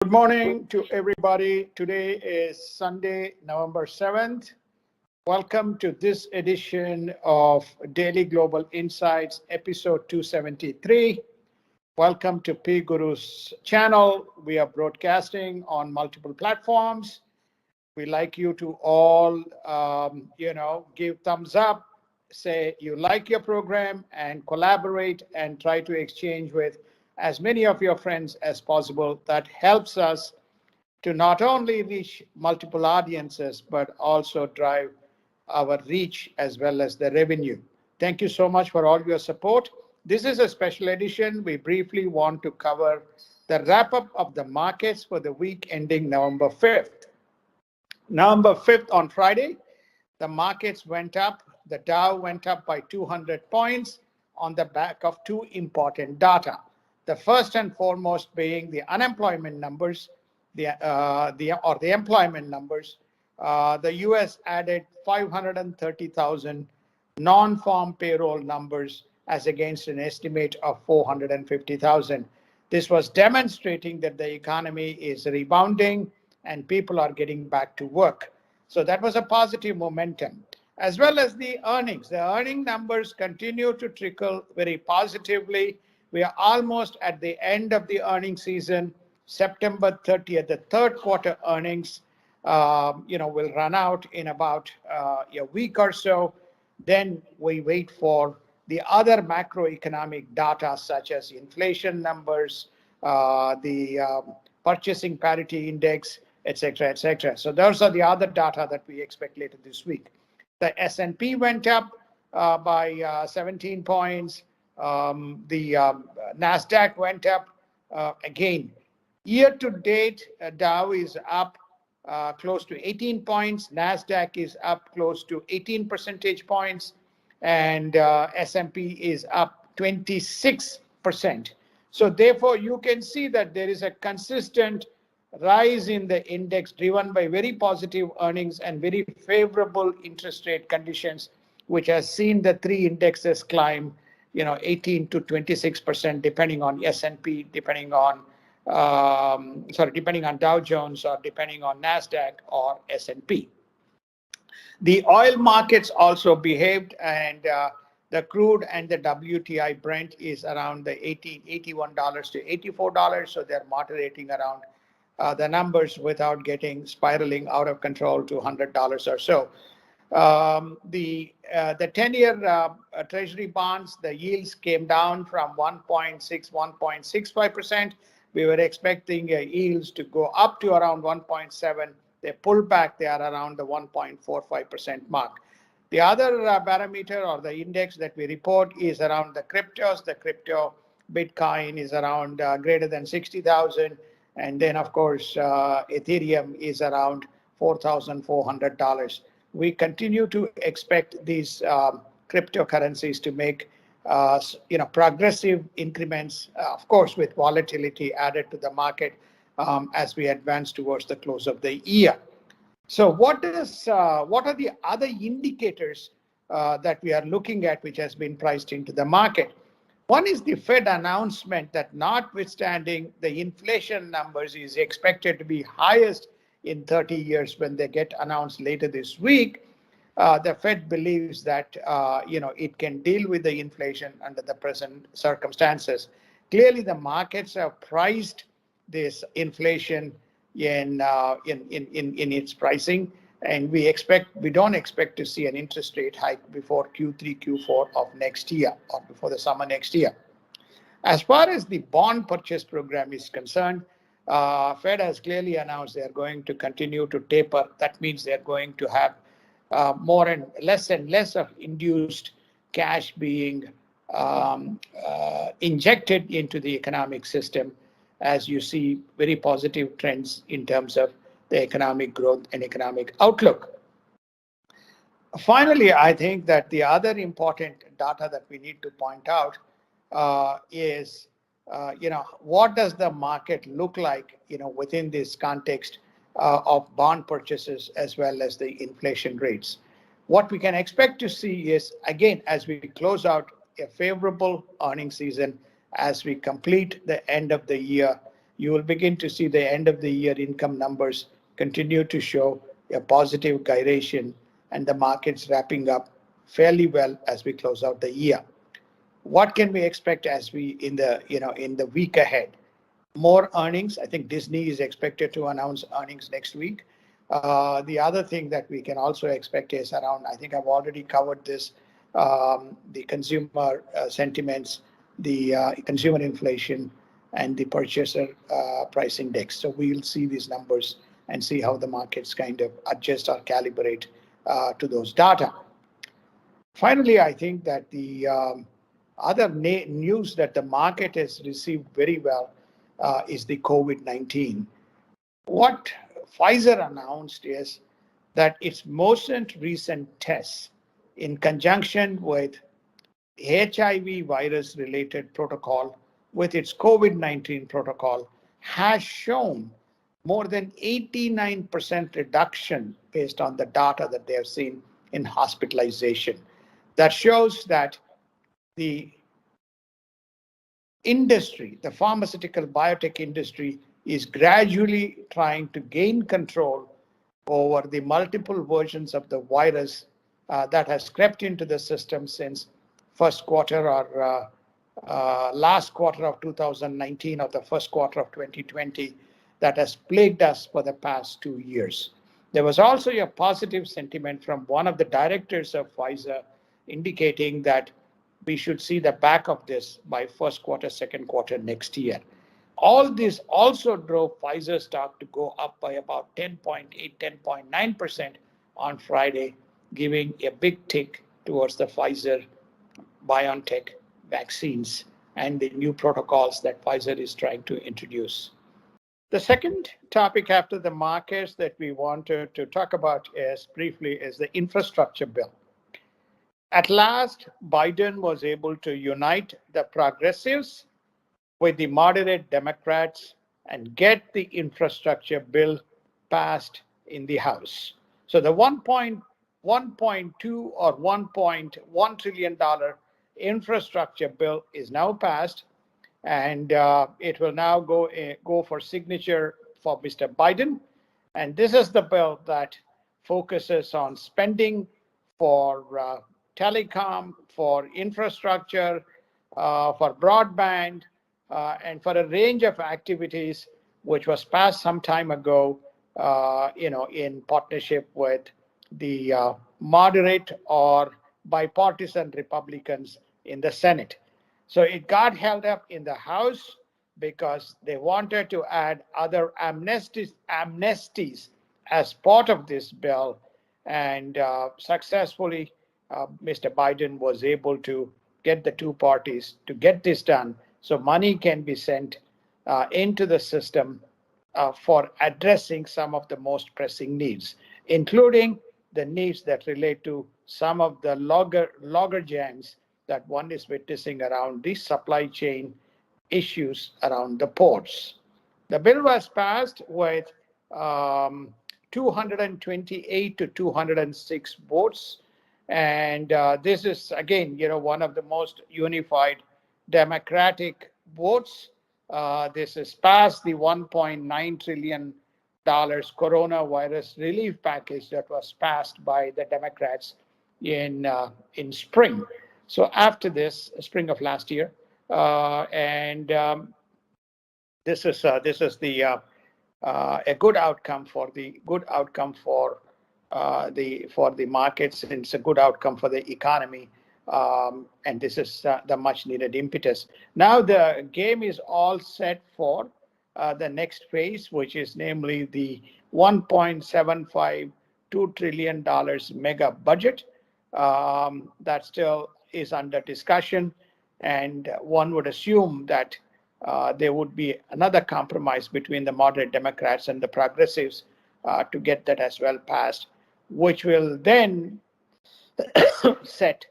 Good morning to everybody. Today is Sunday, November 7th. Welcome to this edition of Daily Global Insights, episode 273. Welcome to PGurus channel. We are broadcasting on multiple platforms. We like you to all, give thumbs up, say you like your program, and collaborate and try to exchange with as many of your friends as possible. That helps us to not only reach multiple audiences, but also drive our reach as well as the revenue. Thank you so much for all your support. This is a special edition. We briefly want to cover the wrap up of the markets for the week ending November 5th. November 5th on Friday, the markets went up. The Dow went up by 200 points on the back of two important data. The first and foremost being the unemployment numbers, the employment numbers. The U.S. added 530,000 non-farm payroll numbers as against an estimate of 450,000. This was demonstrating that the economy is rebounding and people are getting back to work. So that was a positive momentum. As well as the earnings. The earning numbers continue to trickle very positively. We are almost at the end of the earnings season. September 30th, the third quarter earnings, will run out in about a week or so. Then we wait for the other macroeconomic data such as inflation numbers, the purchasing parity index, etc., etc. So those are the other data that we expect later this week. The S&P went up by 17 points. The NASDAQ went up again. Year to date, Dow is up close to 18 points. NASDAQ is up close to 18 percentage points. And S&P is up 26%. So therefore, you can see that there is a consistent rise in the index driven by very positive earnings and very favorable interest rate conditions, which has seen the three indexes climb 18 to 26% depending on S&P, depending on Dow Jones, or depending on NASDAQ or S&P. The oil markets also behaved, and the crude and the WTI Brent is around the $81 to $84, so they're moderating around the numbers without getting spiraling out of control to $100 or so. The 10-year Treasury bonds, the yields came down from 1.65%. We were expecting yields to go up to around 1.7. They pulled back. They are around the 1.45% mark. The other parameter or the index that we report is around the cryptos. The crypto Bitcoin is around greater than 60,000. And then, of course, Ethereum is around $4,400. We continue to expect these cryptocurrencies to make progressive increments, of course, with volatility added to the market as we advance towards the close of the year. So what are the other indicators that we are looking at which has been priced into the market? One is the Fed announcement that notwithstanding the inflation numbers is expected to be highest in 30 years when they get announced later this week. The Fed believes that it can deal with the inflation under the present circumstances. Clearly, the markets have priced this inflation in its pricing, and we don't expect to see an interest rate hike before Q3, Q4 of next year or before the summer next year. As far as the bond purchase program is concerned, Fed has clearly announced they are going to continue to taper. That means they are going to have more and less of induced cash being injected into the economic system, as you see very positive trends in terms of the economic growth and economic outlook. Finally, I think that the other important data that we need to point out is, what does the market look like, within this context of bond purchases as well as the inflation rates. What we can expect to see is, again, as we close out a favorable earnings season, as we complete the end of the year, you will begin to see the end of the year income numbers continue to show a positive gyration and the markets wrapping up fairly well as we close out the year. What can we expect as we in the week ahead? More earnings. I think Disney is expected to announce earnings next week. The other thing that we can also expect is around, I think I've already covered this, the consumer sentiments, the consumer inflation, and the purchaser price index. So we'll see these numbers and see how the markets kind of adjust or calibrate to those data. Finally, I think that the other news that the market has received very well is the COVID-19. What Pfizer announced is that its most recent tests, in conjunction with HIV virus related protocol with its COVID-19 protocol, has shown more than 89% reduction based on the data that they have seen in hospitalization. That shows that the industry, the pharmaceutical biotech industry, is gradually trying to gain control over the multiple versions of the virus that has crept into the system since first quarter or last quarter of 2019 or the first quarter of 2020 that has plagued us for the past 2 years. There was also a positive sentiment from one of the directors of Pfizer indicating that we should see the back of this by first quarter, second quarter next year. All this also drove Pfizer stock to go up by about 10.8, 10.9% on Friday, giving a big tick towards the Pfizer BioNTech vaccines and the new protocols that Pfizer is trying to introduce. The second topic after the markets that we wanted to talk about briefly is the infrastructure bill. At last, Biden was able to unite the progressives with the moderate Democrats and get the infrastructure bill passed in the House. So the $1.2 or $1.1 trillion infrastructure bill is now passed, and it will now go for signature for Mr. Biden. And this is the bill that focuses on spending for telecom, for infrastructure, for broadband, and for a range of activities, which was passed some time ago, in partnership with the moderate or bipartisan Republicans in the Senate. So it got held up in the House because they wanted to add other amnesties as part of this bill, and successfully Mr. Biden was able to get the two parties to get this done so money can be sent into the system for addressing some of the most pressing needs, including the needs that relate to some of the logger jams that one is witnessing around the supply chain issues around the ports. The bill was passed with 228 to 206 votes. And this is, again, one of the most unified Democratic votes. This is past the $1.9 trillion coronavirus relief package that was passed by the Democrats in spring. So after this, spring of last year, this is the a good outcome for the markets, and it's a good outcome for the economy. And this is the much needed impetus. Now the game is all set for the next phase, which is namely the $1.752 trillion mega budget that still is under discussion. And one would assume that there would be another compromise between the moderate Democrats and the progressives to get that as well passed, which will then set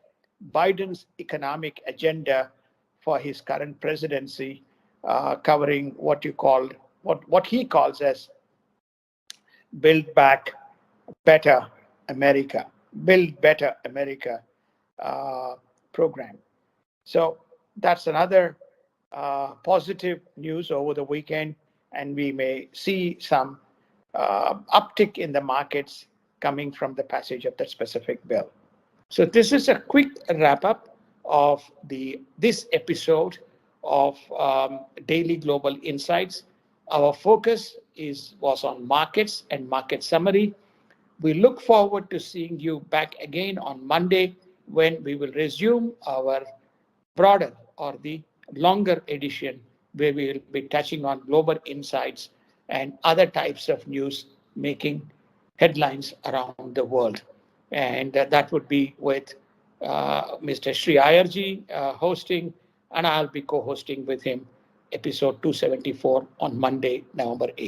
Biden's economic agenda for his current presidency, covering what he calls as Build Back Better America, Build Better America program. So that's another positive news over the weekend. and we may see some uptick in the markets coming from the passage of that specific bill. So this is a quick wrap up of this episode of Daily Global Insights. Our focus was on markets and market summary. We look forward to seeing you back again on Monday when we will resume our broader or the longer edition where we will be touching on global insights and other types of news making headlines around the world. And that would be with Mr. Sri Ayarji hosting, and I'll be co hosting with him episode 274 on Monday, November 8th.